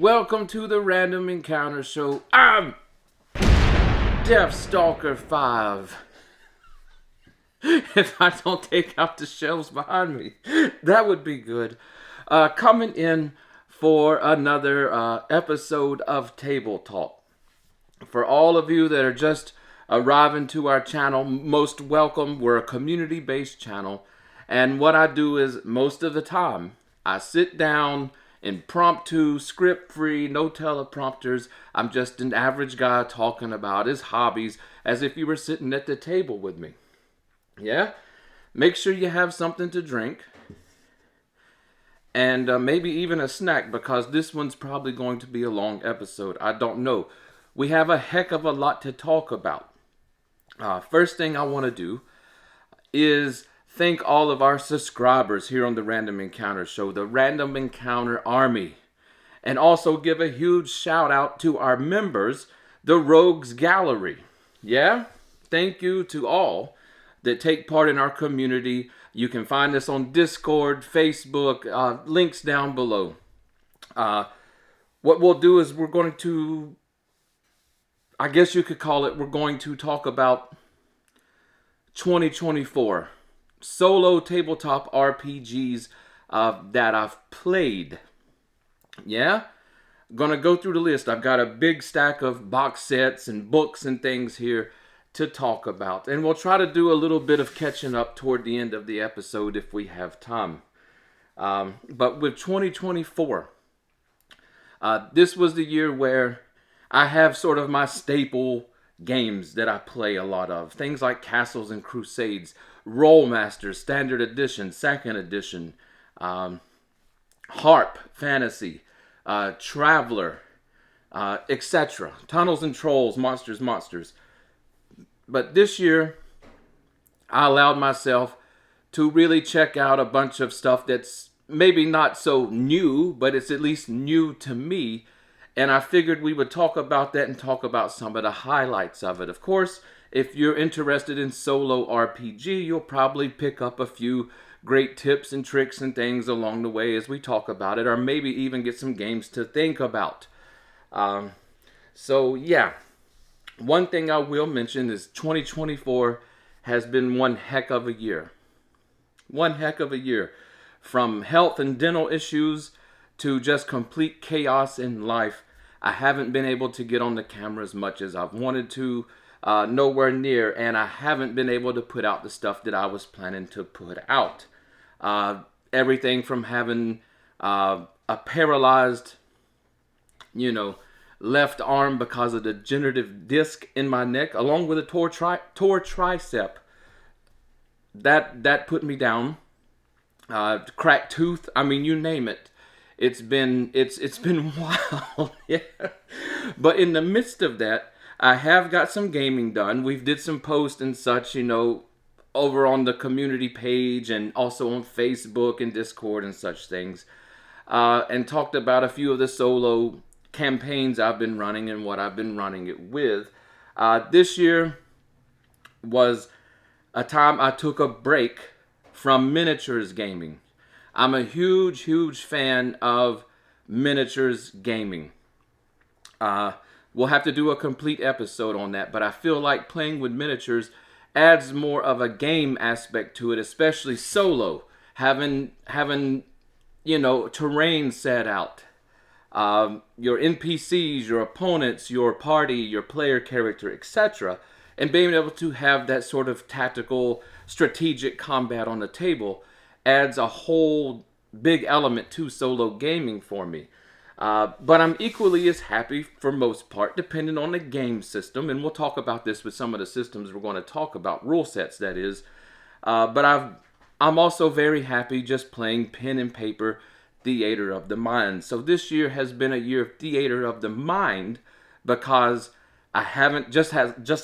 Welcome to the Random Encounter Show. I'm Deathstalker 5. If I don't take out the shelves behind me, that would be good. Coming in for another episode of Table Talk. For all of you that are just arriving to our channel, most welcome. We're a community-based channel. And what I do is, most of the time, I sit down, impromptu, script-free, no teleprompters. I'm just an average guy talking about his hobbies as if you were sitting at the table with me. Yeah? Make sure you have something to drink. And maybe even a snack, because this one's probably going to be a long episode. I don't know. We have a heck of a lot to talk about. First thing I want to do is thank all of our subscribers here on the Random Encounter Show, the Random Encounter Army. And also give a huge shout out to our members, the Rogues Gallery. Yeah? Thank you to all that take part in our community. You can find us on Discord, Facebook, links down below. What we'll do is we're going to, I guess you could call it, we're going to talk about 2024. Solo tabletop RPGs that I've played. Yeah? Gonna go through the list. I've got a big stack of box sets and books and things here to talk about. And we'll try to do a little bit of catching up toward the end of the episode if we have time. But with 2024, this was the year where I have sort of my staple games that I play a lot of. Things like Castles and Crusades, Rollmaster, Standard Edition, Second Edition, Harp, Fantasy, Traveler, etc. Tunnels and Trolls, Monsters. But this year, I allowed myself to really check out a bunch of stuff that's maybe not so new, but it's at least new to me. And I figured we would talk about that and talk about some of the highlights of it. Of course, if you're interested in solo RPG, you'll probably pick up a few great tips and tricks and things along the way as we talk about it, or maybe even get some games to think about. So yeah, one thing I will mention is 2024 has been one heck of a year. One heck of a year. From health and dental issues to just complete chaos in life. I haven't been able to get on the camera as much as I've wanted to. Nowhere near, and I haven't been able to put out the stuff that I was planning to put out. Everything from having a paralyzed, left arm because of the degenerative disc in my neck, along with a tore tricep. That put me down. Cracked tooth. I mean, you name it. It's been wild. Yeah. But in the midst of that, I have got some gaming done. We've did some posts and such, over on the community page and also on Facebook and Discord and such things. And talked about a few of the solo campaigns I've been running and what I've been running it with. This year was a time I took a break from miniatures gaming. I'm a huge fan of miniatures gaming. We'll have to do a complete episode on that, but I feel like playing with miniatures adds more of a game aspect to it, especially solo. Having terrain set out. Your NPCs, your opponents, your party, your player character, etc. And being able to have that sort of tactical, strategic combat on the table adds a whole big element to solo gaming for me. But I'm equally as happy for most part, depending on the game system. And we'll talk about this with some of the systems we're going to talk about, rule sets that is. But I'm also very happy just playing pen and paper theater of the mind. So this year has been a year of theater of the mind because I haven't, just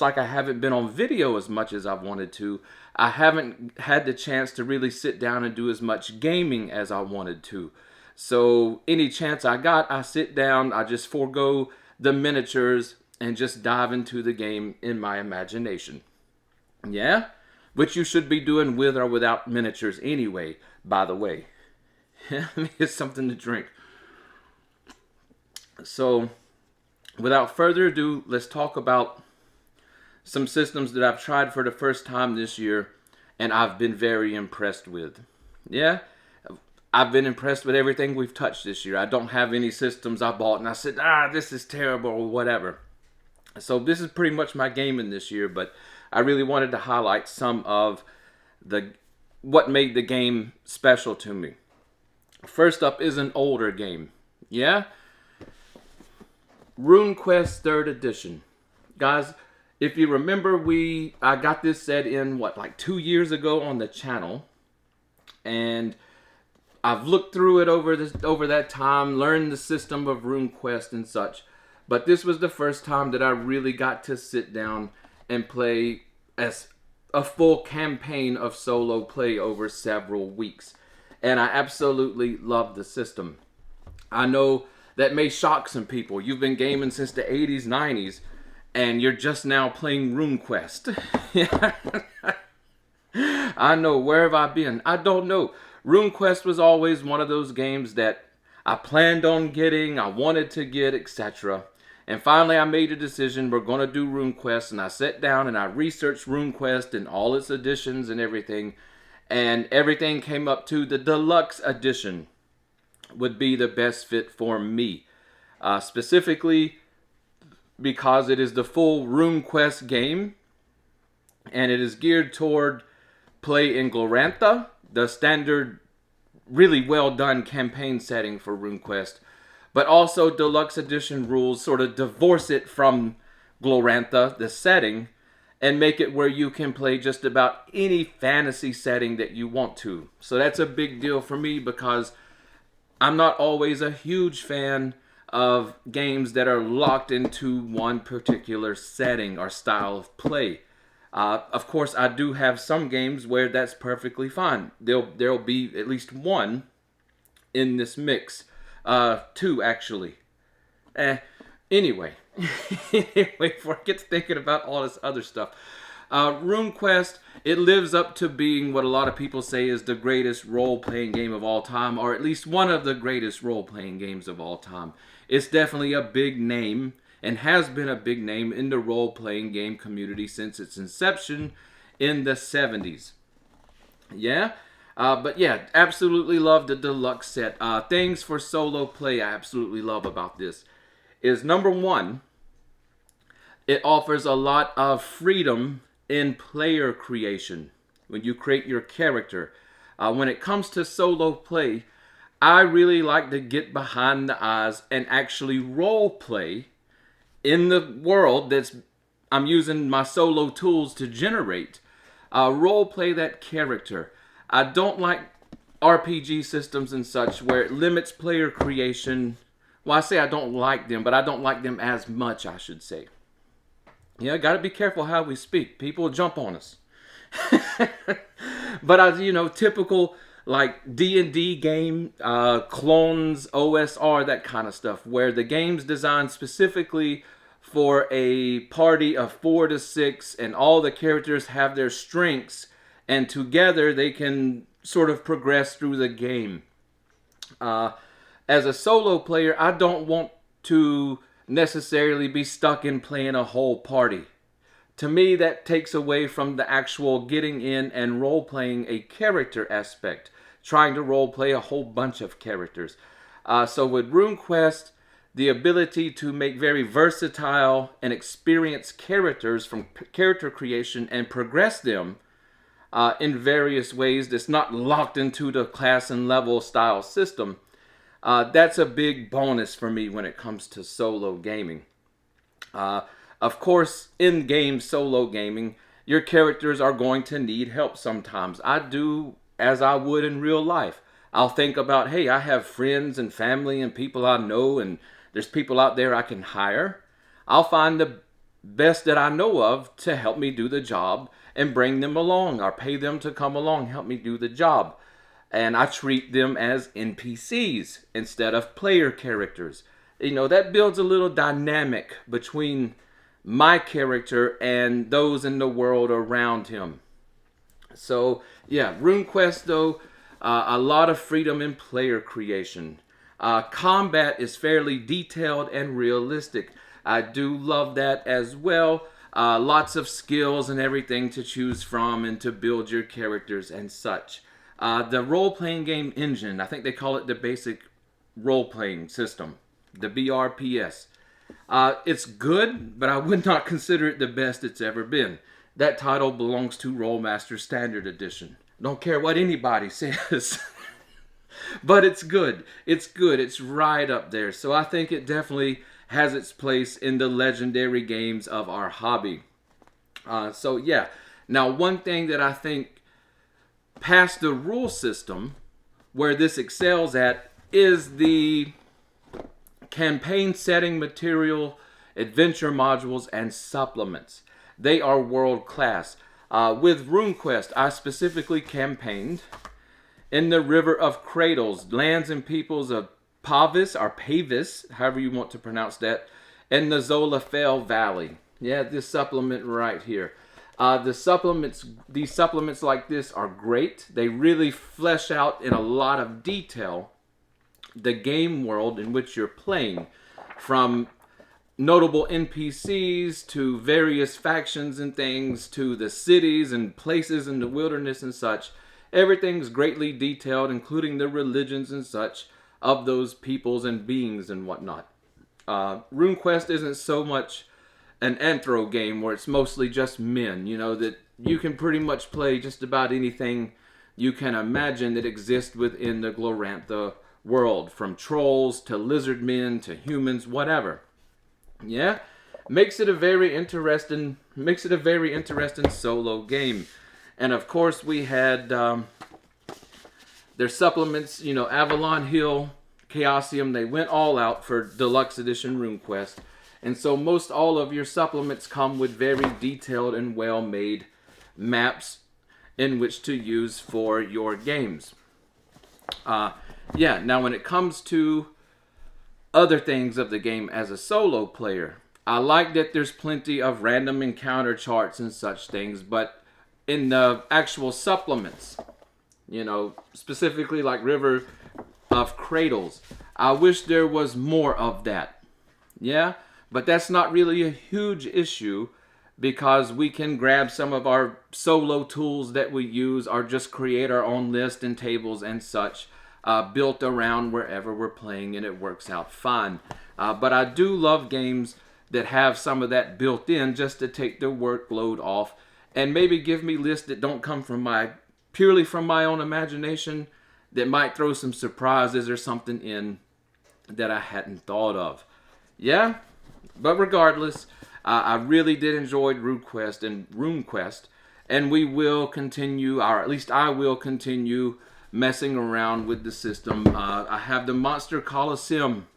like I haven't been on video as much as I've wanted to, I haven't had the chance to really sit down and do as much gaming as I wanted to. So any chance I got, I sit down, I just forego the miniatures and just dive into the game in my imagination. Yeah? Which you should be doing with or without miniatures anyway, by the way. It's something to drink. So, without further ado, let's talk about some systems that I've tried for the first time this year and I've been very impressed with. Yeah, I've been impressed with everything we've touched this year. I don't have any systems I bought and I said, this is terrible or whatever. So this is pretty much my gaming this year, but I really wanted to highlight some of the what made the game special to me. First up is an older game. Yeah? RuneQuest 3rd Edition. Guys, if you remember, I got this set in, like 2 years ago on the channel. And I've looked through it over that time, learned the system of RuneQuest and such. But this was the first time that I really got to sit down and play as a full campaign of solo play over several weeks. And I absolutely love the system. I know that may shock some people. You've been gaming since the 80s, 90s, and you're just now playing RuneQuest. I know, where have I been? I don't know. RuneQuest was always one of those games that I planned on getting, I wanted to get, etc. And finally I made a decision, we're going to do RuneQuest, and I sat down and I researched RuneQuest and all its editions and everything. And everything came up to the deluxe edition would be the best fit for me. Specifically because it is the full RuneQuest game. And it is geared toward play in Glorantha, the standard, really well done campaign setting for RuneQuest. But also deluxe edition rules sort of divorce it from Glorantha, the setting, and make it where you can play just about any fantasy setting that you want to. So that's a big deal for me because I'm not always a huge fan of games that are locked into one particular setting or style of play. Of course, I do have some games where that's perfectly fine. There'll be at least one in this mix. Two, actually. Anyway. Anyway, before I get to thinking about all this other stuff. RuneQuest, it lives up to being what a lot of people say is the greatest role-playing game of all time, or at least one of the greatest role-playing games of all time. It's definitely a big name, and has been a big name in the role-playing game community since its inception in the 70s. Yeah? But yeah, absolutely love the deluxe set. Things for solo play I absolutely love about this is, number one, it offers a lot of freedom in player creation when you create your character. When it comes to solo play, I really like to get behind the eyes and actually role play in the world that's I'm using my solo tools to generate. Role play that character. I don't like RPG systems and such where it limits player creation. Well, I say I don't like them, but I don't like them as much, I should say. Yeah, got to be careful how we speak. People jump on us. But typical like D&D game, clones, OSR, that kind of stuff, where the game's designed specifically for a party of 4 to 6, and all the characters have their strengths, and together they can sort of progress through the game. As a solo player, I don't want to necessarily be stuck in playing a whole party. To me, that takes away from the actual getting in and role-playing a character aspect, trying to role-play a whole bunch of characters. So with RuneQuest, the ability to make very versatile and experienced characters from character creation and progress them in various ways that's not locked into the class and level style system, that's a big bonus for me when it comes to solo gaming. Of course, in-game solo gaming, your characters are going to need help sometimes. I do as I would in real life. I'll think about, hey, I have friends and family and people I know, and there's people out there I can hire. I'll find the best that I know of to help me do the job and bring them along, or pay them to come along, help me do the job. And I treat them as NPCs instead of player characters. That builds a little dynamic between my character and those in the world around him. So, yeah, RuneQuest, though, a lot of freedom in player creation. Combat is fairly detailed and realistic. I do love that as well. Lots of skills and everything to choose from and to build your characters and such. The role-playing game engine, I think they call it the basic role-playing system, the BRPS. It's good, but I would not consider it the best it's ever been. That title belongs to Rolemaster Standard Edition. Don't care what anybody says. But it's good. It's good. It's right up there. So I think it definitely has its place in the legendary games of our hobby. So yeah. Now, one thing that I think past the rule system, where this excels at, is the campaign setting material, adventure modules, and supplements. They are world class. With RuneQuest, I specifically campaigned in the River of Cradles, lands and peoples of Pavis, however you want to pronounce that, and the Zolafel Valley. Yeah, this supplement right here. These supplements like this are great. They really flesh out in a lot of detail the game world in which you're playing, from notable NPCs to various factions and things to the cities and places in the wilderness and such. Everything's greatly detailed, including the religions and such of those peoples and beings and whatnot. RuneQuest isn't so much an anthro game where it's mostly just men, you know, that you can pretty much play just about anything you can imagine that exists within the Glorantha world, from trolls to lizard men to humans, whatever. Yeah, makes it a very interesting solo game. And of course we had their supplements, you know, Avalon Hill, Chaosium. They went all out for Deluxe Edition RuneQuest. And so most all of your supplements come with very detailed and well-made maps in which to use for your games. Yeah, now when it comes to other things of the game as a solo player, I like that there's plenty of random encounter charts and such things, but in the actual supplements, you know, specifically like River of Cradles, I wish there was more of that. Yeah, but that's not really a huge issue because we can grab some of our solo tools that we use or just create our own list and tables and such, built around wherever we're playing, and it works out fine. But I do love games that have some of that built in just to take the workload off and maybe give me lists that don't come from purely from my own imagination, that might throw some surprises or something in that I hadn't thought of. Yeah, but regardless, I really did enjoy RuneQuest, and we will continue, or at least I will continue, messing around with the system. I have the Monster Coliseum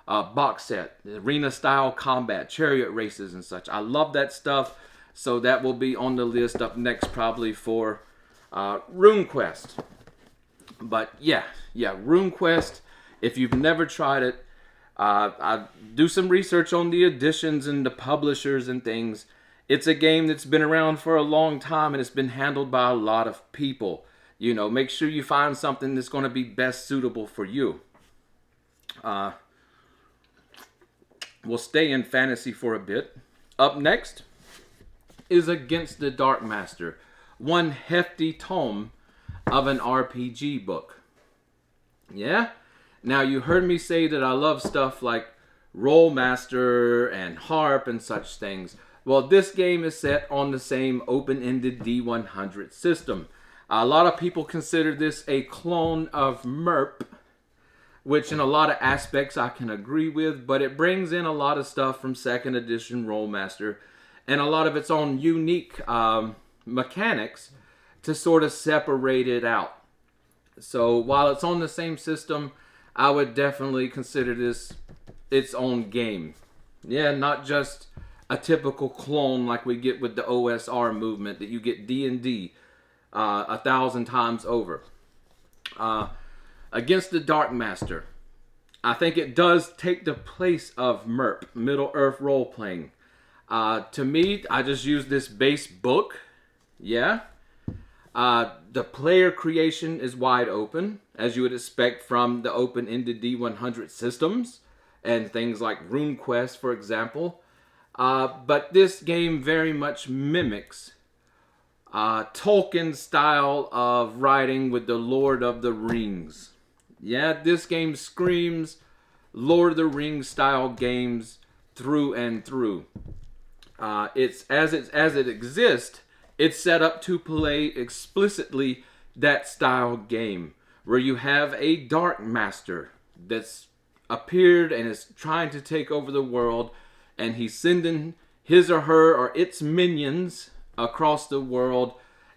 box set, the arena style combat, chariot races and such. I love that stuff, so that will be on the list up next probably for RuneQuest. But yeah, RuneQuest, if you've never tried it, I do some research on the editions and the publishers and things. It's a game that's been around for a long time and it's been handled by a lot of people. You know, make sure you find something that's going to be best suitable for you. We'll stay in fantasy for a bit. Up next is Against the Darkmaster, one hefty tome of an RPG book. Yeah? Now, you heard me say that I love stuff like Rolemaster and Harp and such things. Well, this game is set on the same open-ended D100 system. A lot of people consider this a clone of MERP, which in a lot of aspects I can agree with, but it brings in a lot of stuff from 2nd edition Rolemaster and a lot of its own unique mechanics to sort of separate it out. So while it's on the same system, I would definitely consider this its own game. Yeah, not just a typical clone like we get with the OSR movement that you get D&D 1,000 times over. Against the Darkmaster, I think it does take the place of MERP, Middle Earth Role Playing. To me, I just use this base book. Yeah. The player creation is wide open, as you would expect from the open-ended D100 systems and things like RuneQuest, for example. But this game very much mimics Tolkien's style of writing with the Lord of the Rings. Yeah, this game screams Lord of the Rings style games through and through. It's as it exists, it's set up to play explicitly that style game where you have a Darkmaster that's appeared and is trying to take over the world, and he's sending his or her or its minions across the world,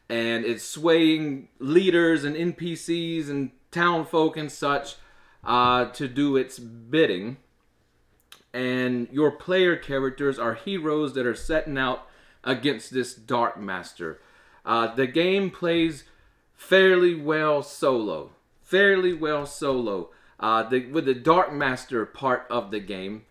and it's swaying leaders and NPCs and townfolk and such to do its bidding. And your player characters are heroes that are setting out against this Darkmaster. The game plays fairly well solo. With the Darkmaster part of the game,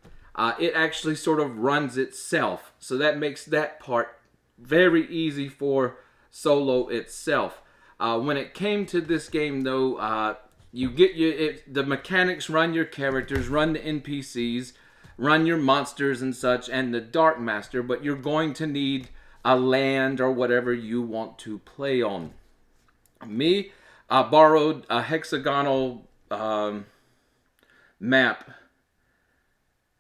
it actually sort of runs itself. So that makes that part very easy for solo itself. When it came to this game, though, the mechanics run your characters, run the NPCs, run your monsters and such, and the Darkmaster, but you're going to need a land or whatever you want to play on. Me, I borrowed a hexagonal map.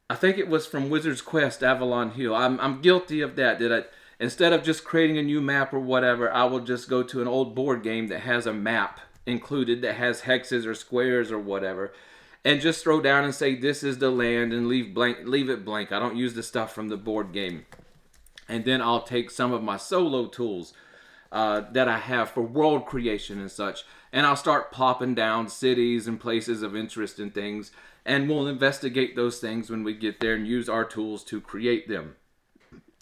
I think it was from Wizard's Quest, Avalon Hill. I'm guilty of that. Instead of just creating a new map or whatever, I will just go to an old board game that has a map included that has hexes or squares or whatever, and just throw down and say this is the land and leave it blank. I don't use the stuff from the board game. And then I'll take some of my solo tools that I have for world creation and such, and I'll start plopping down cities and places of interest and things, and we'll investigate those things when we get there and use our tools to create them.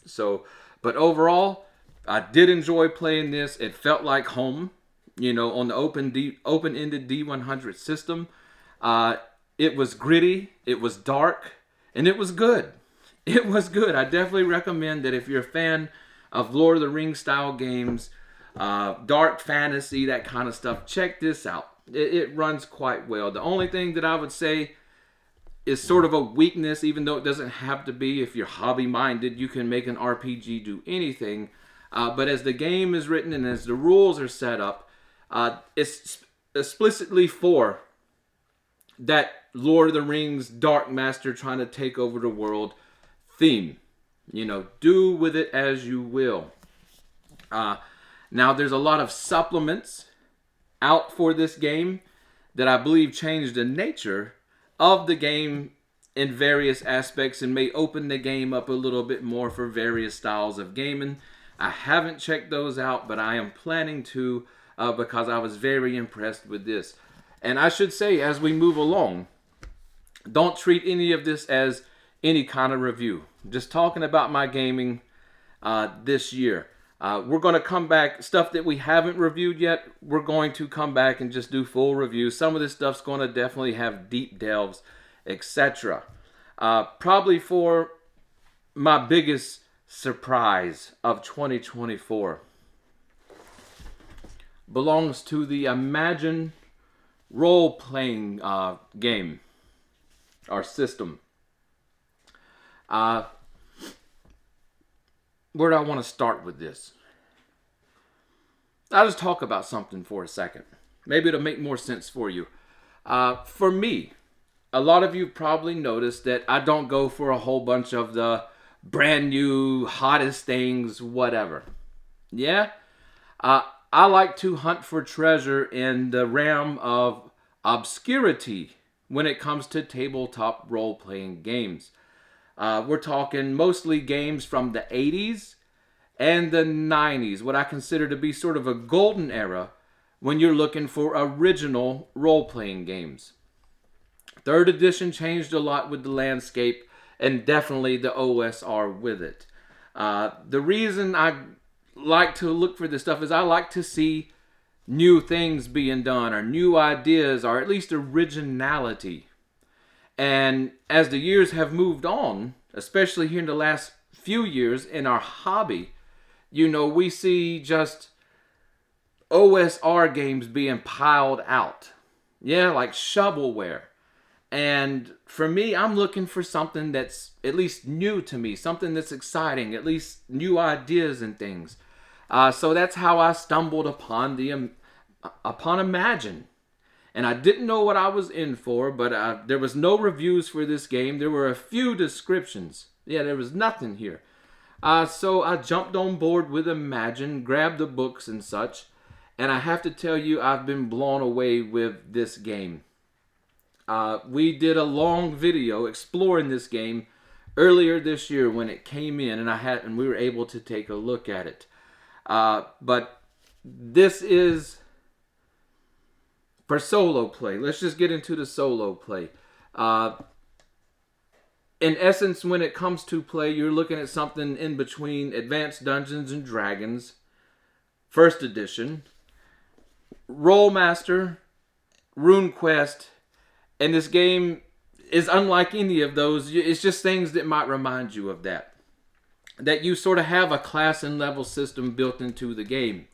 So, but overall, I did enjoy playing this. It felt like home, on the open-ended D100 system. It was gritty, it was dark, and it was good. It was good. I definitely recommend that if you're a fan of Lord of the Rings style games, dark fantasy, that kind of stuff, check this out. It runs quite well. The only thing that I would say is sort of a weakness, even though it doesn't have to be. If you're hobby-minded, you can make an RPG do anything. But as the game is written and as the rules are set up, it's explicitly for that Lord of the Rings Darkmaster trying to take over the world theme. Do with it as you will. Now, there's a lot of supplements out for this game that I believe change the nature of the game in various aspects and may open the game up a little bit more for various styles of gaming. I haven't checked those out, but I am planning to because I was very impressed with this. And I should say, as we move along, don't treat any of this as any kind of review. Just talking about my gaming this year. We're going to come back, stuff that we haven't reviewed yet, we're going to come back and just do full reviews. Some of this stuff's going to definitely have deep delves, etc. Probably for my biggest surprise of 2024 belongs to the Imagine role-playing game or system. Where do I want to start with this? I'll just talk about something for a second. Maybe it'll make more sense for you. For me, a lot of you probably noticed that I don't go for a whole bunch of the brand new, hottest things, whatever. Yeah? I like to hunt for treasure in the realm of obscurity when it comes to tabletop role-playing games. We're talking mostly games from the 80s and the 90s, what I consider to be sort of a golden era when you're looking for original role-playing games. 3rd edition changed a lot with the landscape, and definitely the OSR with it. The reason I like to look for this stuff is I like to see new things being done, or new ideas, or at least originality. And as the years have moved on, especially here in the last few years in our hobby, we see just OSR games being piled out. Yeah, like shovelware. And for me, I'm looking for something that's at least new to me, something that's exciting, at least new ideas and things. So that's how I stumbled upon Imagine. And I didn't know what I was in for, but there was no reviews for this game. There were a few descriptions. Yeah, there was nothing here. So I jumped on board with Imagine, grabbed the books and such, and I have to tell you, I've been blown away with this game. We did a long video exploring this game earlier this year when it came in, and we were able to take a look at it. But this is for solo play. Let's just get into the solo play. In essence, when it comes to play, you're looking at something in between Advanced Dungeons and Dragons, First Edition, Rolemaster, RuneQuest, and this game is unlike any of those. It's just things that might remind you of that. That you sort of have a class and level system built into the game.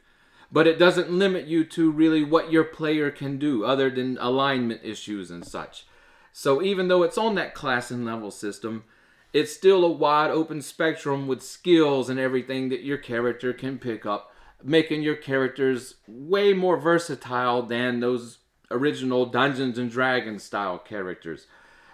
But it doesn't limit you to really what your player can do other than alignment issues and such. So even though it's on that class and level system, it's still a wide open spectrum with skills and everything that your character can pick up, making your characters way more versatile than those original Dungeons and Dragons style characters.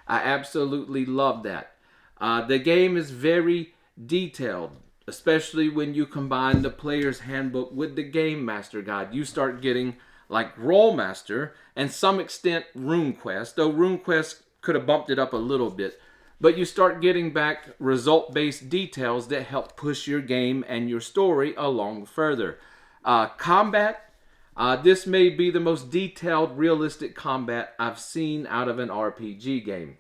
I absolutely love that. The game is very detailed, especially when you combine the player's handbook with the game master guide. You start getting like Rolemaster and some extent RuneQuest, though RuneQuest could have bumped it up a little bit. But you start getting back result-based details that help push your game and your story along further. Combat, this may be the most detailed, realistic combat I've seen out of an RPG game.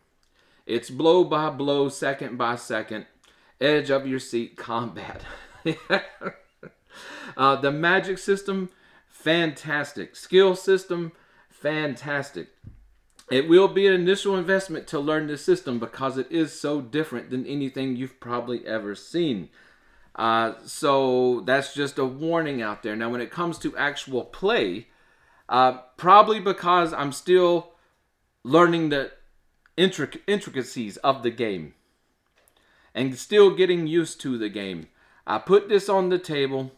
It's blow by blow, second by second, edge of your seat combat. The magic system, fantastic. Skill system, fantastic. It will be an initial investment to learn this system because it is so different than anything you've probably ever seen. So that's just a warning out there. Now, when it comes to actual play, probably because I'm still learning the intricacies of the game and still getting used to the game, I put this on the table,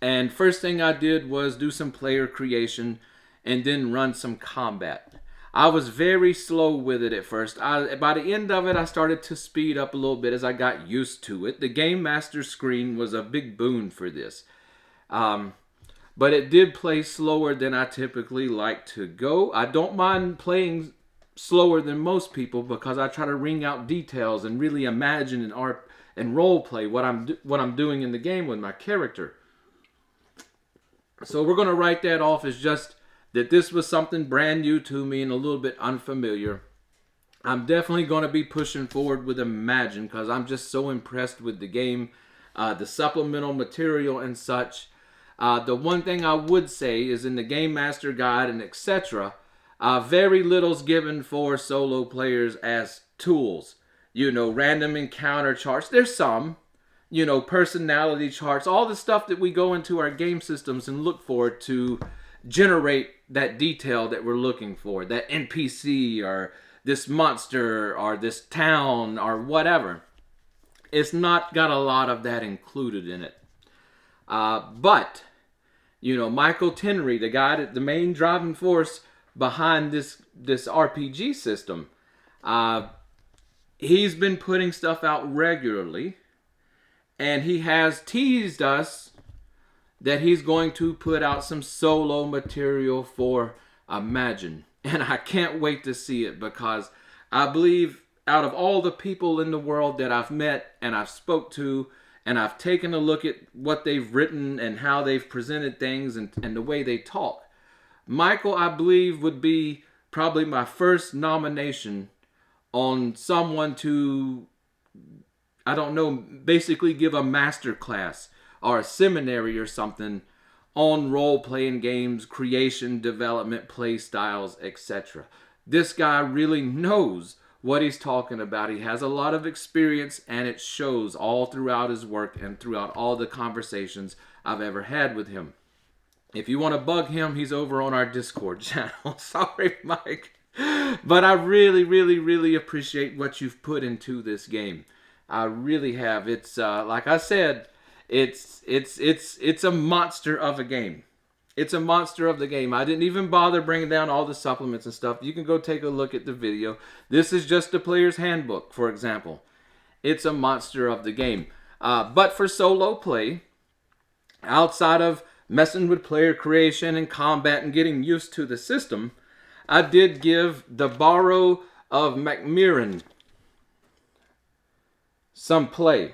and first thing I did was do some player creation and then run some combat. I was very slow with it at first. By the end of it, I started to speed up a little bit as I got used to it. The Game Master screen was a big boon for this. But it did play slower than I typically like to go. I don't mind playing slower than most people because I try to wring out details and really imagine and role play what I'm doing in the game with my character. So we're going to write that off as just that this was something brand new to me and a little bit unfamiliar. I'm definitely going to be pushing forward with Imagine because I'm just so impressed with the game, the supplemental material and such. The one thing I would say is in the Game Master Guide and etc., very little's given for solo players as tools. You know, random encounter charts. There's some. You know, personality charts. All the stuff that we go into our game systems and look for to generate that detail that we're looking for. That NPC or this monster or this town or whatever. It's not got a lot of that included in it. But, you know, Michael Tenry, the guy, the main driving force behind this RPG system, he's been putting stuff out regularly, and he has teased us that he's going to put out some solo material for Imagine. And I can't wait to see it because I believe out of all the people in the world that I've met and I've spoke to and I've taken a look at what they've written and how they've presented things and the way they talk, Michael, I believe, would be probably my first nomination on someone to, I don't know, basically give a master class or a seminary or something on role-playing games, creation, development, play styles, etc. This guy really knows what he's talking about. He has a lot of experience, and it shows all throughout his work and throughout all the conversations I've ever had with him. If you want to bug him, he's over on our Discord channel. Sorry, Mike. But I really, really, really appreciate what you've put into this game. I really have. It's like I said, it's a monster of a game. It's a monster of the game. I didn't even bother bringing down all the supplements and stuff. You can go take a look at the video. This is just the player's handbook, for example. It's a monster of the game. But for solo play, outside of messing with player creation and combat and getting used to the system, I did give the Borrow of Macmillan some play.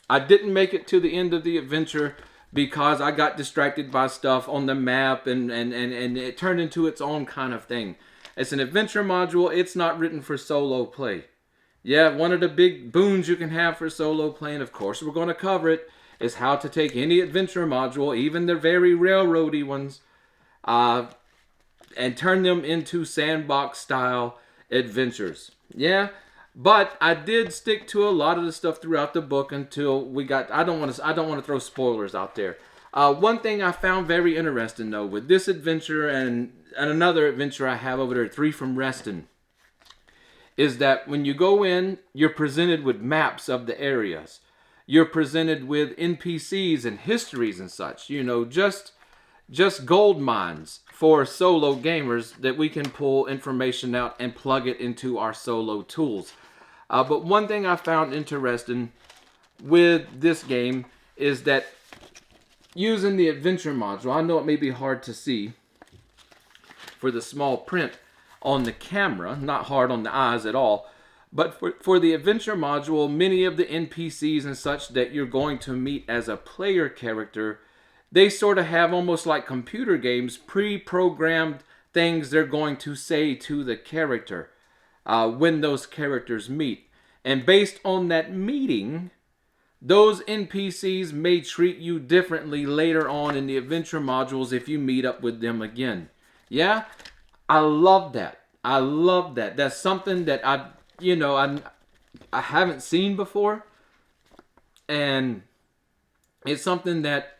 I didn't make it to the end of the adventure because I got distracted by stuff on the map and it turned into its own kind of thing. It's an adventure module. It's not written for solo play. Yeah, one of the big boons you can have for solo play, and of course we're going to cover it, is how to take any adventure module, even the very railroady ones, and turn them into sandbox-style adventures. Yeah, but I did stick to a lot of the stuff throughout the book until we got. I don't want to throw spoilers out there. One thing I found very interesting though with this adventure and another adventure I have over there, 3 from Reston, is that when you go in, you're presented with maps of the areas. You're presented with NPCs and histories and such. You know, just gold mines for solo gamers that we can pull information out and plug it into our solo tools. But one thing I found interesting with this game is that using the adventure module, I know it may be hard to see for the small print on the camera, not hard on the eyes at all, but for the adventure module, many of the NPCs and such that you're going to meet as a player character, they sort of have almost like computer games, pre-programmed things they're going to say to the character when those characters meet. And based on that meeting, those NPCs may treat you differently later on in the adventure modules if you meet up with them again. Yeah, I love that. I love that. That's something that I haven't seen before. And it's something that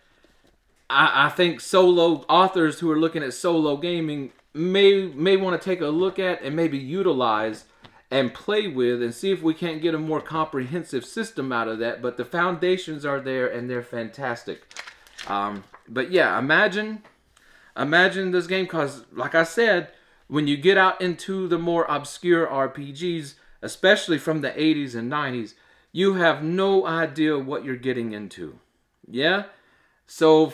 I think solo authors who are looking at solo gaming may want to take a look at and maybe utilize and play with and see if we can't get a more comprehensive system out of that. But the foundations are there and they're fantastic. But yeah, imagine this game, because like I said, when you get out into the more obscure RPGs, especially from the 80s and 90s, you have no idea what you're getting into. Yeah? So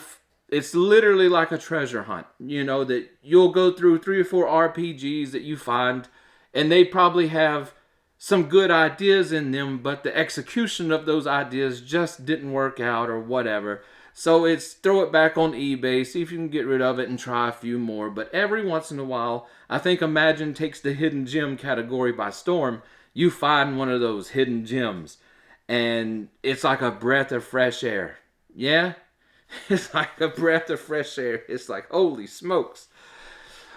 it's literally like a treasure hunt. You know, that you'll go through 3 or 4 RPGs that you find, and they probably have some good ideas in them, but the execution of those ideas just didn't work out or whatever. So it's throw it back on eBay, see if you can get rid of it and try a few more. But every once in a while, I think Imagine takes the hidden gem category by storm. You find one of those hidden gems, and it's like a breath of fresh air. Yeah? It's like a breath of fresh air. It's like, holy smokes.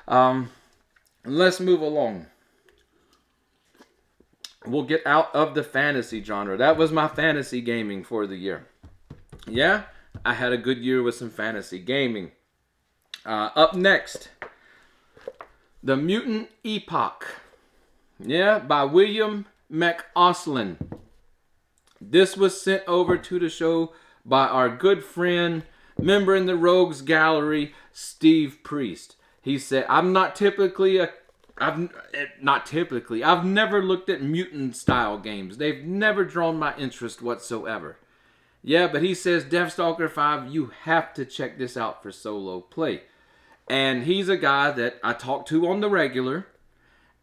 Let's move along. We'll get out of the fantasy genre. That was my fantasy gaming for the year. Yeah? I had a good year with some fantasy gaming. Up next, The Mutant Epoch. Yeah, by William McAuslin. This was sent over to the show by our good friend, member in the Rogues Gallery, Steve Priest. He said, I've never looked at mutant style games. They've never drawn my interest whatsoever. Yeah, but he says, Deathstalker 5, you have to check this out for solo play. And he's a guy that I talk to on the regular,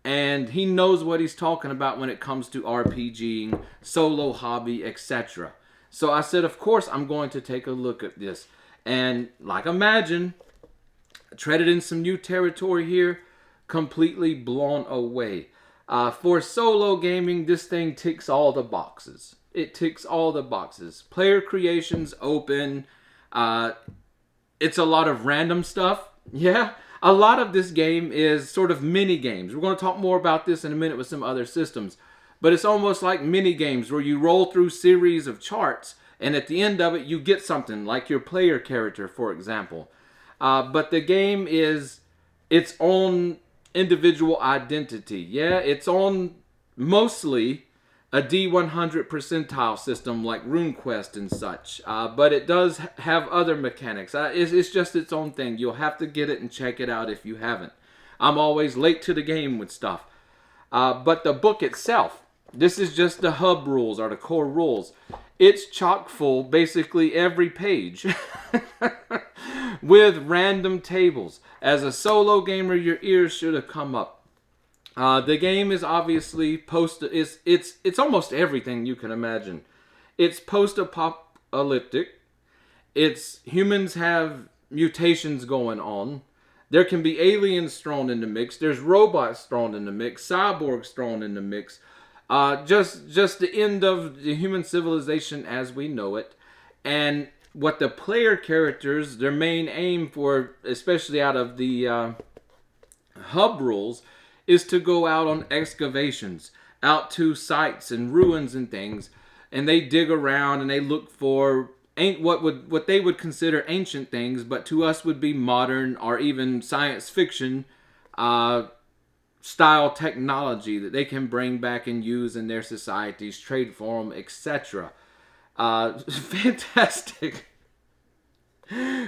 and he knows what he's talking about when it comes to RPGing, solo hobby, etc. So I said, of course, I'm going to take a look at this. And like Imagine, treaded in some new territory here, completely blown away. For solo gaming, this thing ticks all the boxes. It ticks all the boxes. Player creation's open. It's a lot of random stuff. Yeah, a lot of this game is sort of mini games. We're going to talk more about this in a minute with some other systems. But it's almost like mini games where you roll through series of charts, and at the end of it, you get something like your player character, for example. But the game is its own individual identity. Yeah, it's on mostly a D100 percentile system like RuneQuest and such. But it does have other mechanics. It's just its own thing. You'll have to get it and check it out if you haven't. I'm always late to the game with stuff. But the book itself, this is just the hub rules or the core rules. It's chock full, basically every page, with random tables. As a solo gamer, your ears should have come up. The game is obviously it's almost everything you can imagine. It's post-apocalyptic. It's humans have mutations going on. There can be aliens thrown in the mix. There's robots thrown in the mix. Cyborgs thrown in the mix. Just the end of the human civilization as we know it. And what the player characters, their main aim for, especially out of the hub rules, is to go out on excavations, out to sites and ruins and things, and they dig around and they look for what they would consider ancient things, but to us would be modern or even science fiction style technology that they can bring back and use in their societies, trade for them, etc.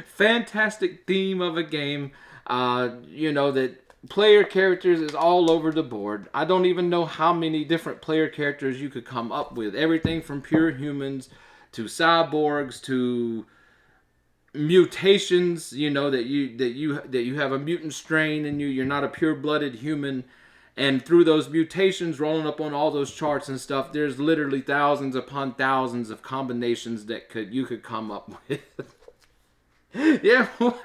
Fantastic theme of a game. That player characters is all over the board. I don't even know how many different player characters you could come up with. Everything from pure humans to cyborgs to mutations. That you have a mutant strain in you. You're not a pure-blooded human. And through those mutations, rolling up on all those charts and stuff, there's literally thousands upon thousands of combinations that you could come up with. Yeah, we'll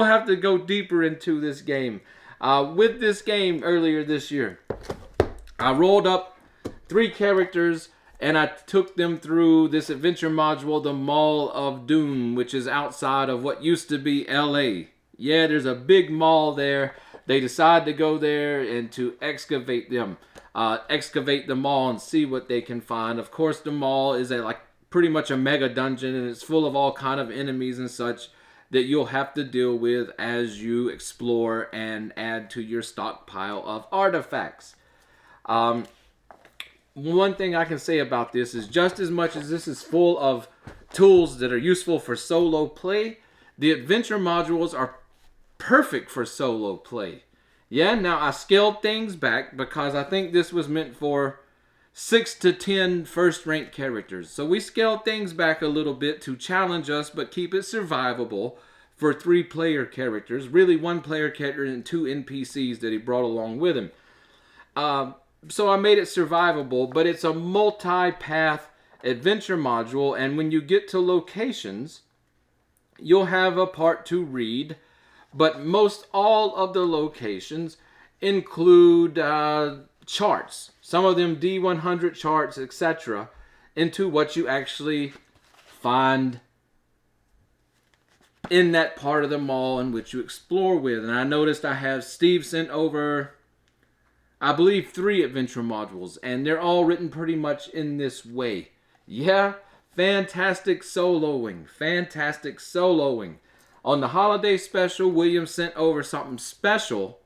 have to go deeper into this game. With this game earlier this year, I rolled up 3 characters and I took them through this adventure module, the Mall of Doom, which is outside of what used to be LA. Yeah, there's a big mall there. They decide to go there and to excavate the mall and see what they can find. Of course, the mall is pretty much a mega dungeon, and it's full of all kind of enemies and such that you'll have to deal with as you explore and add to your stockpile of artifacts. One thing I can say about this is, just as much as this is full of tools that are useful for solo play, the adventure modules are perfect for solo play. Yeah, now I scaled things back because I think this was meant for 6 to 10 first-ranked characters. So we scaled things back a little bit to challenge us, but keep it survivable for 3 player characters. Really 1 player character and 2 NPCs that he brought along with him. So I made it survivable, but it's a multi-path adventure module, and when you get to locations, you'll have a part to read, but most all of the locations include charts. Some of them D100 charts, etc. into what you actually find in that part of the mall in which you explore with. And I noticed I have Steve sent over, I believe, 3 adventure modules, and they're all written pretty much in this way. Yeah, fantastic soloing. On the holiday special, William sent over something special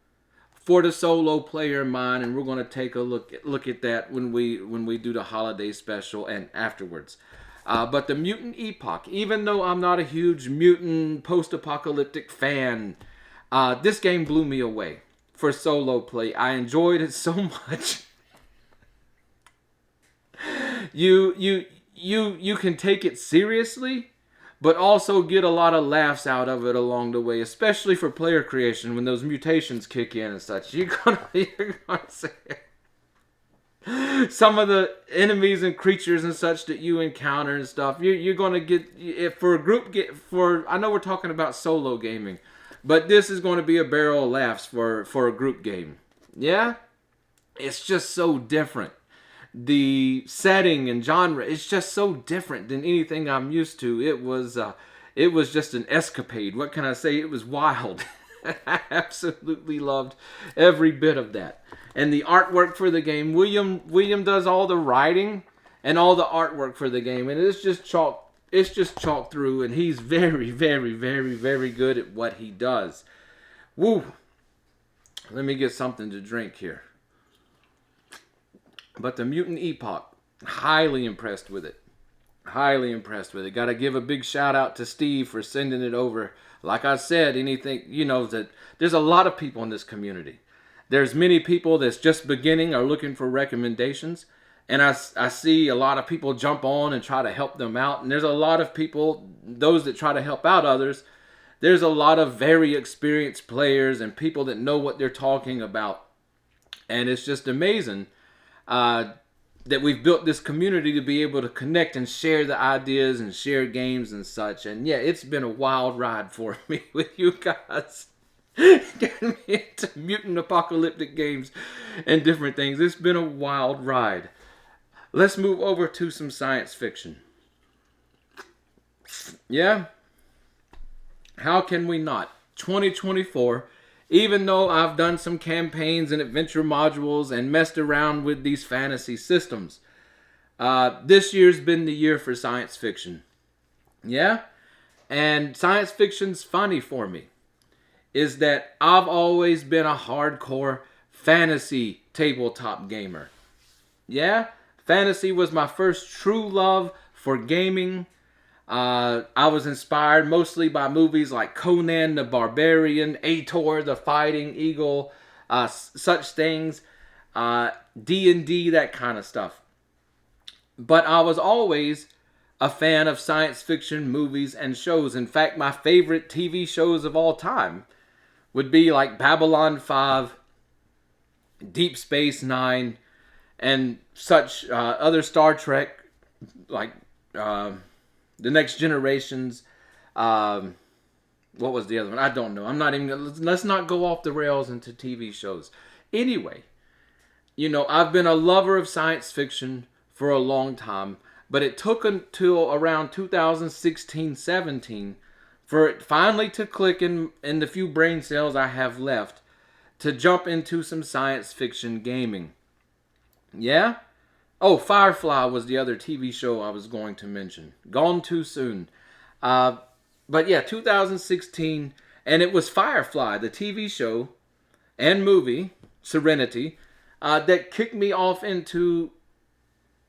for the solo player in mind, and we're going to take a look at that when we do the holiday special and afterwards. But the Mutant Epoch, even though I'm not a huge mutant post-apocalyptic fan, this game blew me away for solo play. I enjoyed it so much. You can take it seriously, but also get a lot of laughs out of it along the way, especially for player creation when those mutations kick in and such. You're gonna see some of the enemies and creatures and such that you encounter and stuff. You're gonna get for a group I know we're talking about solo gaming, but this is going to be a barrel of laughs for a group game. Yeah, it's just so different. The setting and genre is just so different than anything I'm used to. It was just an escapade. What can I say? It was wild. I absolutely loved every bit of that. And the artwork for the game, William does all the writing and all the artwork for the game, and it's just chock it's just chalk through, and he's very, very, very, very good at what he does. Woo! Let me get something to drink here. But the Mutant Epoch, highly impressed with it. Highly impressed with it. Got to give a big shout out to Steve for sending it over. Like I said, anything, that there's a lot of people in this community. There's many people that's just beginning or looking for recommendations. And I see a lot of people jump on and try to help them out. And there's a lot of people, those that try to help out others. There's a lot of very experienced players and people that know what they're talking about. And it's just amazing that we've built this community to be able to connect and share the ideas and share games and such. And yeah, it's been a wild ride for me with you guys. Getting me into mutant apocalyptic games and different things. It's been a wild ride. Let's move over to some science fiction. Yeah? How can we not? 2024, even though I've done some campaigns and adventure modules and messed around with these fantasy systems, this year's been the year for science fiction. Yeah? And science fiction's funny for me. Is that I've always been a hardcore fantasy tabletop gamer. Yeah? Fantasy was my first true love for gaming. I was inspired mostly by movies like Conan the Barbarian, Ator the Fighting Eagle, such things, D&D, that kind of stuff. But I was always a fan of science fiction movies and shows. In fact, my favorite TV shows of all time would be like Babylon 5, Deep Space Nine, and such other Star Trek, like The Next Generations. What was the other one? I don't know. I'm not even. Let's not go off the rails into TV shows. Anyway, I've been a lover of science fiction for a long time, but it took until around 2016-17 for it finally to click in the few brain cells I have left to jump into some science fiction gaming. Yeah? Oh, Firefly was the other TV show I was going to mention. Gone too soon. But yeah, 2016, and it was Firefly, the TV show and movie, Serenity, that kicked me off into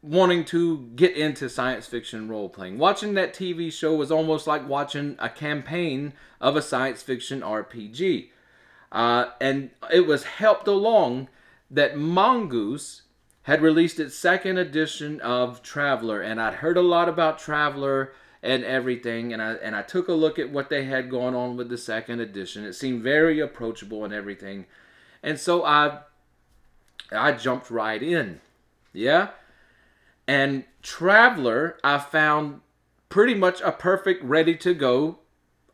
wanting to get into science fiction role-playing. Watching that TV show was almost like watching a campaign of a science fiction RPG. And it was helped along that Mongoose had released its second edition of Traveler, and I'd heard a lot about Traveler and everything, and I took a look at what they had going on with the second edition. It seemed very approachable and everything, and so I jumped right in. Yeah? And Traveler, I found pretty much a perfect, ready-to-go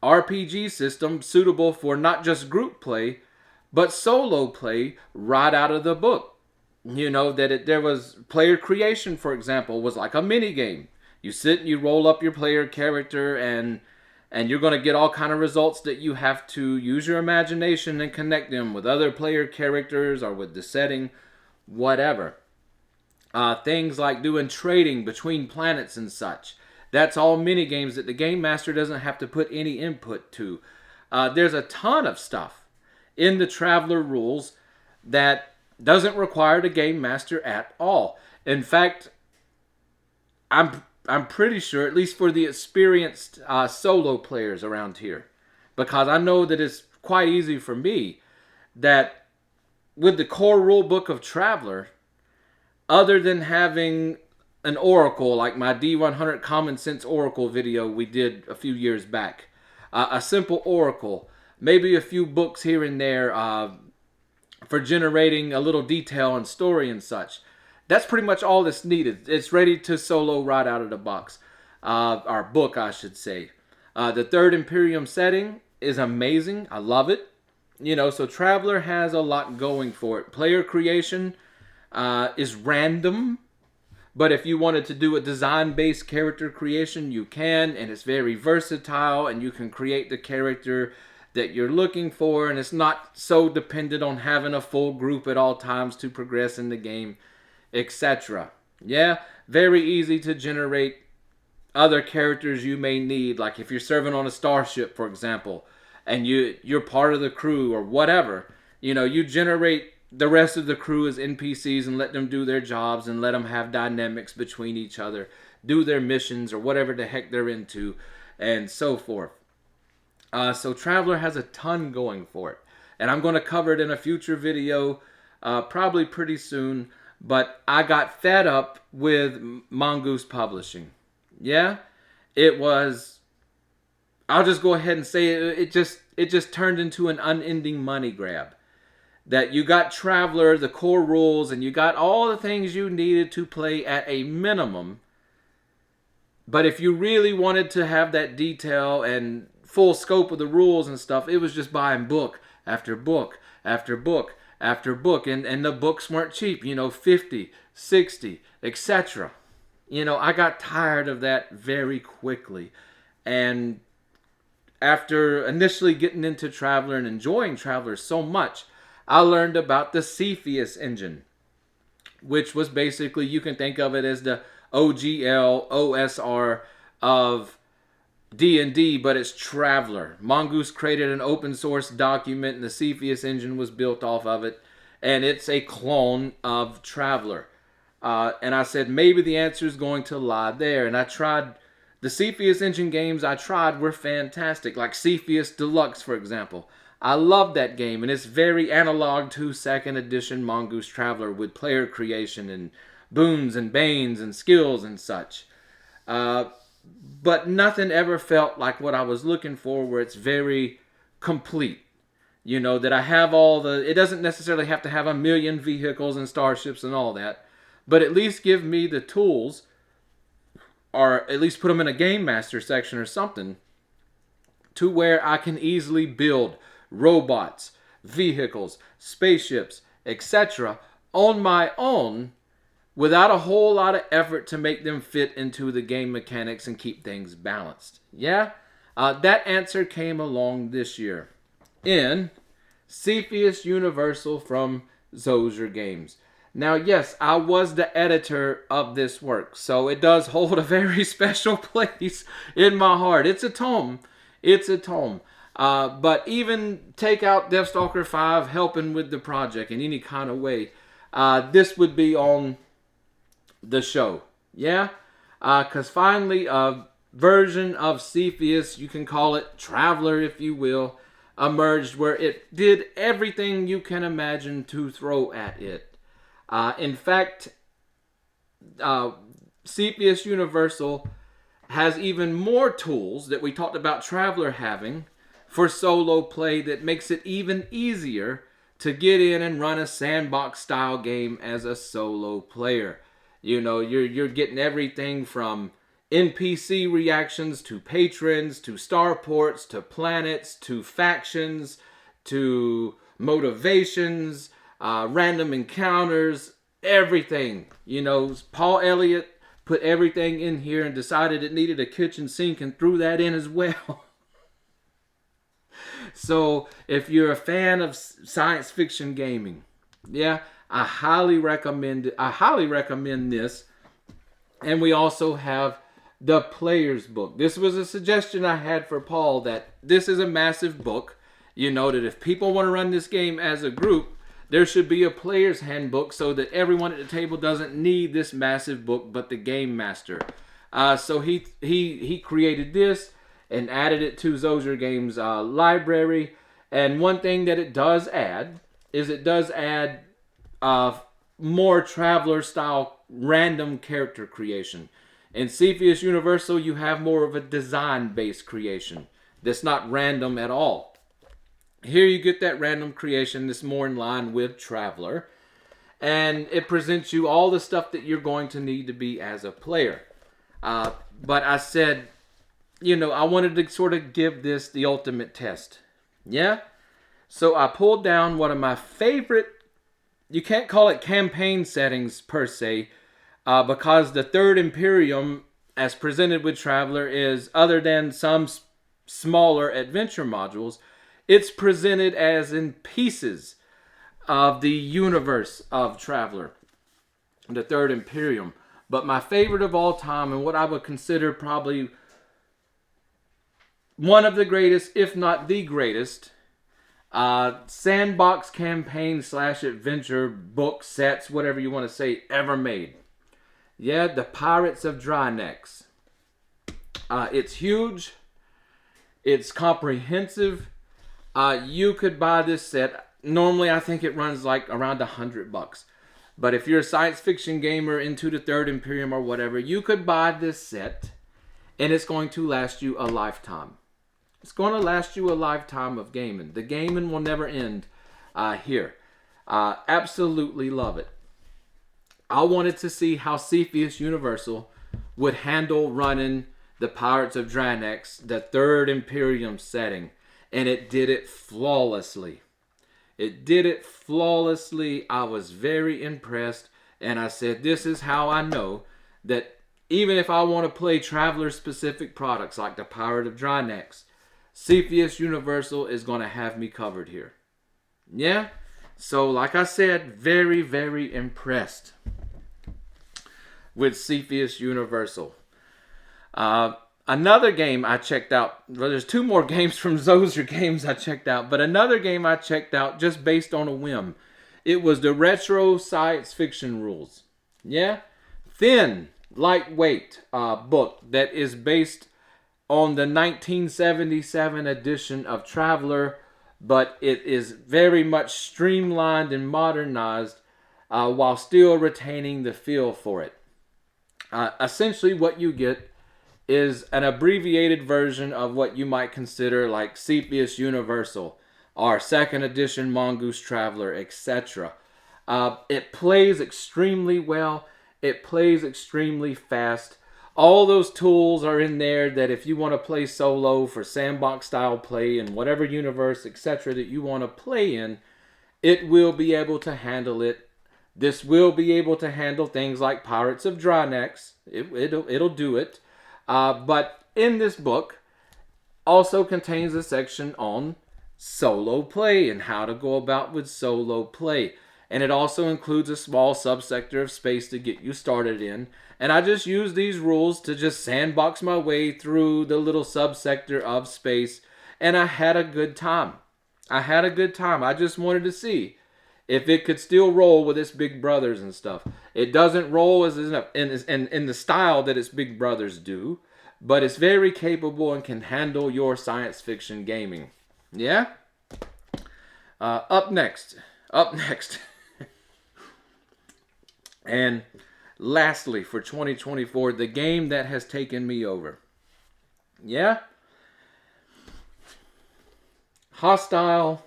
RPG system suitable for not just group play, but solo play right out of the book. There was player creation, for example, was like a mini game. You sit and you roll up your player character, and you're going to get all kind of results that you have to use your imagination and connect them with other player characters or with the setting, whatever. Things like doing trading between planets and such. That's all mini games that the game master doesn't have to put any input to. There's a ton of stuff in the Traveler rules that doesn't require the game master at all. In fact, I'm pretty sure, at least for the experienced solo players around here, because I know that it's quite easy for me, that with the core rule book of Traveler, other than having an oracle like my D100 Common Sense Oracle video we did a few years back, a simple oracle, maybe a few books here and there for generating a little detail and story and such. That's pretty much all that's needed. It's ready to solo right out of the box. Our book, I should say. The Third Imperium setting is amazing. I love it. So Traveler has a lot going for it. Player creation is random. But if you wanted to do a design-based character creation, you can. And it's very versatile. And you can create the character that you're looking for, and it's not so dependent on having a full group at all times to progress in the game, etc. Yeah, very easy to generate other characters you may need, like if you're serving on a starship, for example, and you're part of the crew or whatever, you generate the rest of the crew as NPCs and let them do their jobs and let them have dynamics between each other, do their missions or whatever the heck they're into, and so forth. So Traveler has a ton going for it, and I'm going to cover it in a future video, probably pretty soon. But I got fed up with Mongoose Publishing. Yeah, it was. I'll just go ahead and say it just turned into an unending money grab. That you got Traveler, the core rules, and you got all the things you needed to play at a minimum. But if you really wanted to have that detail and full scope of the rules and stuff, it was just buying book after book after book after book. And the books weren't cheap, 50, 60, etc. I got tired of that very quickly. And after initially getting into Traveler and enjoying Traveler so much, I learned about the Cepheus engine, which was basically, you can think of it as the OGL, OSR of D&D, but it's Traveler. Mongoose created an open source document, and the Cepheus engine was built off of it, and it's a clone of Traveler. And I said, maybe the answer is going to lie there. And I tried, the Cepheus engine games I tried were fantastic, like Cepheus Deluxe, for example. I love that game, and it's very analog to 2nd edition Mongoose Traveler with player creation and boons and banes and skills and such. But nothing ever felt like what I was looking for, where it's very complete. That I have all it doesn't necessarily have to have a million vehicles and starships and all that, but at least give me the tools, or at least put them in a Game Master section or something, to where I can easily build robots, vehicles, spaceships, etc. on my own, without a whole lot of effort to make them fit into the game mechanics and keep things balanced. Yeah? That answer came along this year in Cepheus Universal from Zozer Games. Now, yes, I was the editor of this work, so it does hold a very special place in my heart. It's a tome. It's a tome. But even take out Deathstalker 5 helping with the project in any kind of way, this would be on the show. Yeah? Because finally, a version of Cepheus, you can call it Traveler if you will, emerged where it did everything you can imagine to throw at it. In fact, Cepheus Universal has even more tools that we talked about Traveler having for solo play that makes it even easier to get in and run a sandbox style game as a solo player. You're getting everything from NPC reactions to patrons to starports to planets to factions to motivations, random encounters, everything. Paul Elliott put everything in here and decided it needed a kitchen sink and threw that in as well. So if you're a fan of science fiction gaming, yeah, I highly recommend it. I highly recommend this. And we also have the Player's Book. This was a suggestion I had for Paul, that this is a massive book. That if people want to run this game as a group, there should be a player's handbook so that everyone at the table doesn't need this massive book but the Game Master. So he created this and added it to Zozer Games' library. And one thing that it does add is it does add more Traveler-style random character creation. In Cepheus Universal, you have more of a design-based creation that's not random at all. Here you get that random creation that's more in line with Traveler. And it presents you all the stuff that you're going to need to be as a player. But I said, I wanted to sort of give this the ultimate test. Yeah? So I pulled down one of my favorite, you can't call it campaign settings per se, because the Third Imperium, as presented with Traveler, is, other than some smaller adventure modules, it's presented as in pieces of the universe of Traveler, the Third Imperium. But my favorite of all time, and what I would consider probably one of the greatest, if not the greatest, sandbox campaign / adventure book sets, whatever you want to say, ever made. Yeah, the Pirates of Drinax. It's huge. It's comprehensive. You could buy this set. Normally, I think it runs like around $100. But if you're a science fiction gamer into the Third Imperium or whatever, you could buy this set, and it's going to last you a lifetime. It's going to last you a lifetime of gaming. The gaming will never end here. Absolutely love it. I wanted to see how Cepheus Universal would handle running the Pirates of Drinax, the Third Imperium setting. And it did it flawlessly. It did it flawlessly. I was very impressed. And I said, this is how I know that even if I want to play Traveler-specific products like the Pirate of Drinax, Cepheus Universal is going to have me covered here. Yeah? So, like I said, very, very impressed with Cepheus Universal. Another game I checked out, well, there's 2 more games from Zozer games I checked out, but another game I checked out just based on a whim. It was the Retro Science Fiction Rules. Yeah? Thin, lightweight book that is based on the 1977 edition of Traveler, but it is very much streamlined and modernized while still retaining the feel for it. Essentially what you get is an abbreviated version of what you might consider like Cepheus Universal or 2nd edition Mongoose Traveler, etc. It plays extremely well. It plays extremely fast. All those tools are in there that if you want to play solo for sandbox style play in whatever universe, etc. that you want to play in, it will be able to handle it. This will be able to handle things like Pirates of Drinax. It'll do it. But in this book also contains a section on solo play and how to go about with solo play. And it also includes a small subsector of space to get you started in. And I just use these rules to just sandbox my way through the little subsector of space. And I had a good time. I just wanted to see if it could still roll with its big brothers and stuff. It doesn't roll as in the style that its big brothers do. But it's very capable and can handle your science fiction gaming. Yeah? Up next. And lastly, for 2024, the game that has taken me over. Yeah? Hostile.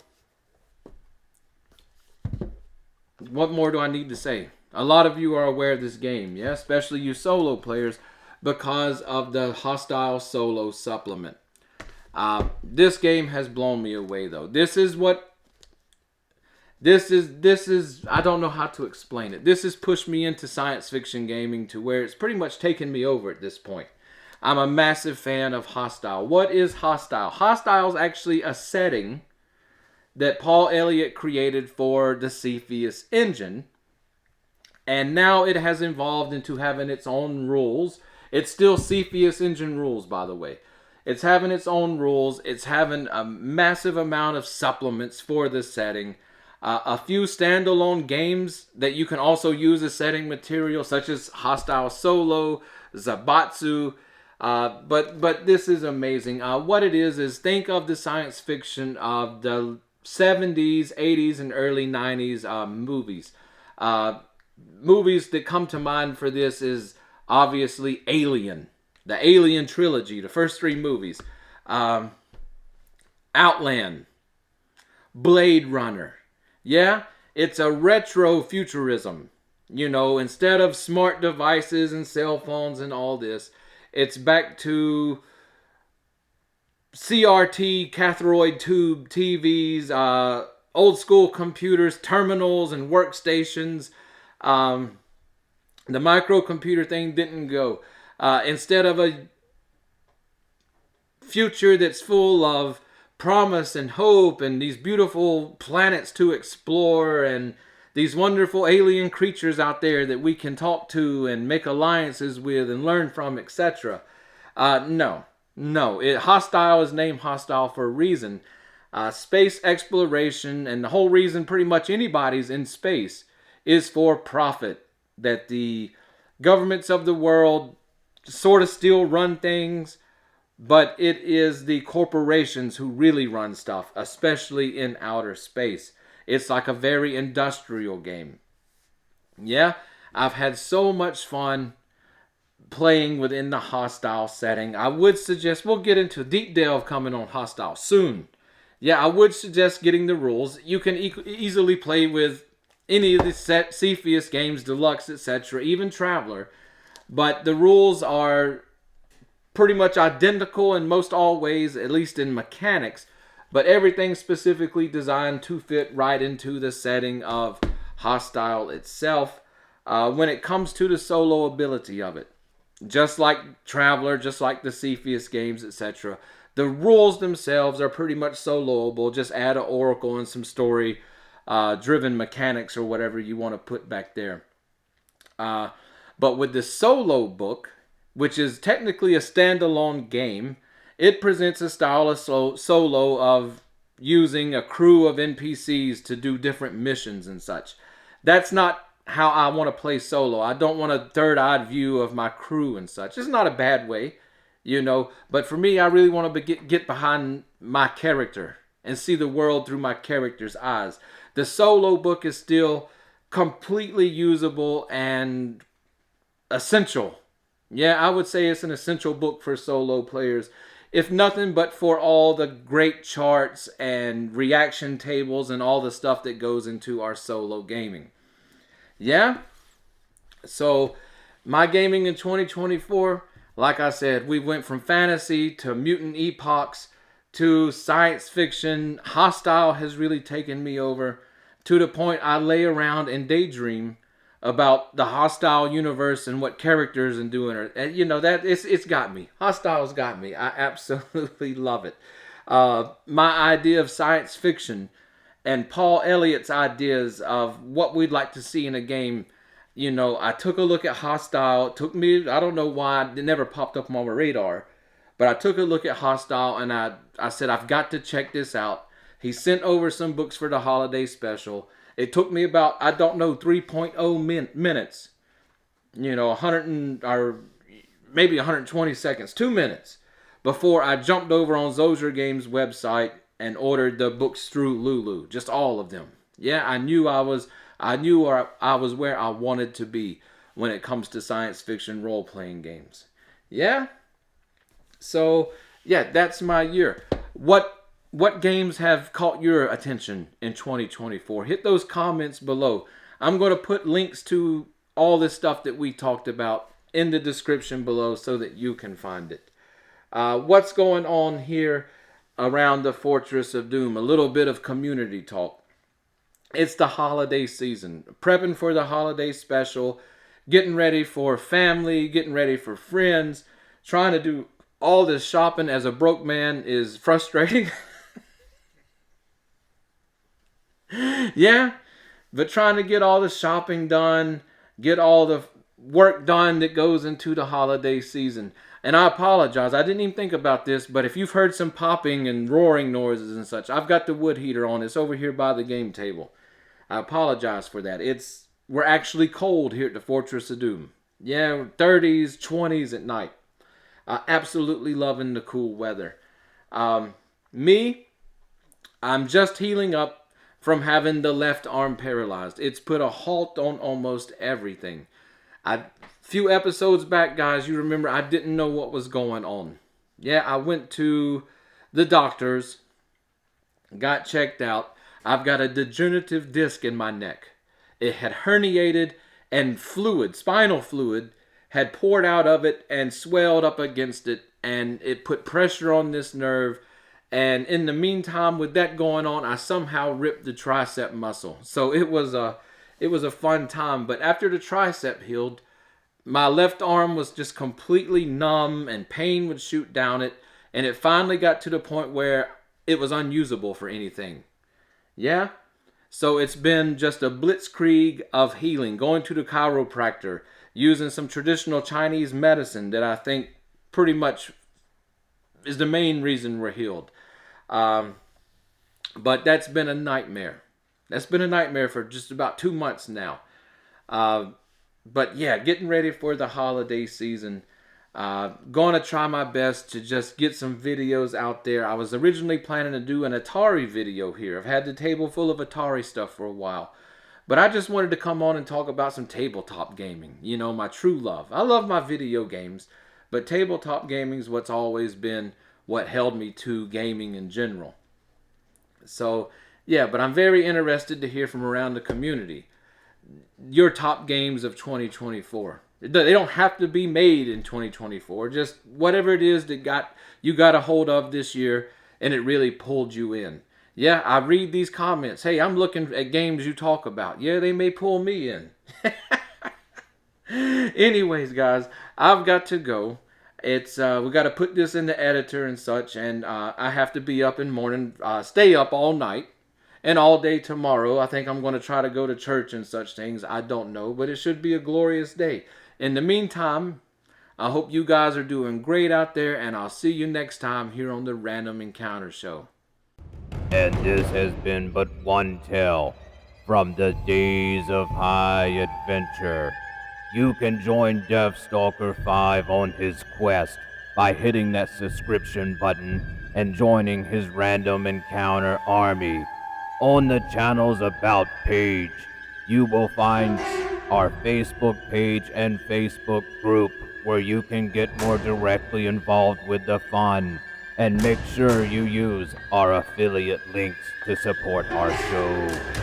What more do I need to say? A lot of you are aware of this game, yeah? Especially you solo players, because of the Hostile Solo supplement. This game has blown me away, though. This is, I don't know how to explain it. This has pushed me into science fiction gaming to where it's pretty much taken me over at this point. I'm a massive fan of Hostile. What is Hostile? Hostile is actually a setting that Paul Elliott created for the Cepheus engine. And now it has evolved into having its own rules. It's still Cepheus engine rules, by the way. It's having its own rules. It's having a massive amount of supplements for the setting. A few standalone games that you can also use as setting material, such as Hostile Solo, Zabatsu. But this is amazing. What it is think of the science fiction of the 70s, 80s, and early 90s movies. Movies that come to mind for this is obviously Alien. The Alien trilogy, the first 3 movies. Outland. Blade Runner. Yeah, it's a retro futurism. You know, instead of smart devices and cell phones and all this, it's back to CRT, cathode tube TVs, old school computers, terminals, and workstations. The microcomputer thing didn't go. Instead of a future that's full of promise and hope and these beautiful planets to explore and these wonderful alien creatures out there that we can talk to and make alliances with and learn from, etc. No. Hostile is named hostile for a reason. Space exploration, and the whole reason pretty much anybody's in space, is for profit. That the governments of the world sort of still run things, but it is the corporations who really run stuff, especially in outer space. It's like a very industrial game. Yeah, I've had so much fun playing within the hostile setting. I would suggest, we'll get into deep delve coming on hostile soon. Yeah, I would suggest getting the rules. You can easily play with any of the Cepheus games, Deluxe, etc., even Traveler. But the rules are pretty much identical in most all ways, at least in mechanics. But everything's specifically designed to fit right into the setting of hostile itself. When it comes to the solo ability of it, just like Traveler, just like the Cepheus games, etc., the rules themselves are pretty much soloable. Just add an oracle and some story driven mechanics or whatever you want to put back there. But with the solo book, which is technically a standalone game, it presents a style of solo of using a crew of NPCs to do different missions and such. That's not how I want to play solo. I don't want a third-eyed view of my crew and such. It's not a bad way, but for me, I really want to get behind my character and see the world through my character's eyes. The solo book is still completely usable and essential. Yeah, I would say it's an essential book for solo players. If nothing but for all the great charts and reaction tables and all the stuff that goes into our solo gaming. Yeah? So, my gaming in 2024, like I said, we went from fantasy to mutant epochs to science fiction. Hostile has really taken me over to the point I lay around and daydream about the hostile universe and what characters and doing. That it's got me. Hostile's got me. I absolutely love it. My idea of science fiction and Paul Elliott's ideas of what we'd like to see in a game. I took a look at Hostile. It took me, I don't know why, it never popped up on my radar. But I took a look at Hostile and I said, I've got to check this out. He sent over some books for the holiday special. It took me about, 3.0 minutes. 100 or maybe 120 seconds, 2 minutes, before I jumped over on Zozer Games' website and ordered the books through Lulu. Just all of them. Yeah, I knew I was where I wanted to be when it comes to science fiction role-playing games. Yeah? So, yeah, that's my year. What games have caught your attention in 2024? Hit those comments below. I'm going to put links to all this stuff that we talked about in the description below so that you can find it. What's going on here around the Fortress of Doom? A little bit of community talk. It's the holiday season. Prepping for the holiday special. Getting ready for family. Getting ready for friends. Trying to do all this shopping as a broke man is frustrating. Yeah, but trying to get all the shopping done, get all the work done that goes into the holiday season. And I apologize, I didn't even think about this, but if you've heard some popping and roaring noises and such, I've got the wood heater on. It's over here by the game table. I apologize for that. We're actually cold here at the Fortress of Doom. Yeah, 30s, 20s at night. Absolutely loving the cool weather. I'm just healing up from having the left arm paralyzed. It's put a halt on almost everything. A few episodes back, guys, you remember I didn't know what was going on. Yeah, I went to the doctors, got checked out. I've got a degenerative disc in my neck. It had herniated and spinal fluid, had poured out of it and swelled up against it, and it put pressure on this nerve. And in the meantime, with that going on, I somehow ripped the tricep muscle. So it was a fun time. But after the tricep healed, my left arm was just completely numb and pain would shoot down it. And it finally got to the point where it was unusable for anything. Yeah? So it's been just a blitzkrieg of healing, going to the chiropractor, using some traditional Chinese medicine that I think pretty much is the main reason we're healed. Um, but that's been a nightmare. That's been a nightmare for just about 2 months now. Uh, but yeah, getting ready for the holiday season. Going to try my best to just get some videos out there. I was originally planning to do an Atari video here. I've had the table full of Atari stuff for a while. But I just wanted to come on and talk about some tabletop gaming. You know, my true love. I love my video games, but tabletop gaming is what's always been what held me to gaming in general. So, yeah, but I'm very interested to hear from around the community your top games of 2024. They don't have to be made in 2024. Just whatever it is that you got a hold of this year and it really pulled you in. Yeah, I read these comments. Hey, I'm looking at games you talk about. Yeah, they may pull me in. Anyways, guys, I've got to go. It's we got to put this in the editor and such, and I have to be up in the morning, stay up all night and all day tomorrow. I think I'm going to try to go to church and such things. I don't know, but it should be a glorious day. In the meantime, I hope you guys are doing great out there, and I'll see you next time here on the Random Encounter Show. And this has been but one tale from the days of high adventure. You can join Deathstalker 5 on his quest by hitting that subscription button and joining his Random Encounter army. On the channel's About page, you will find our Facebook page and Facebook group where you can get more directly involved with the fun. And make sure you use our affiliate links to support our show.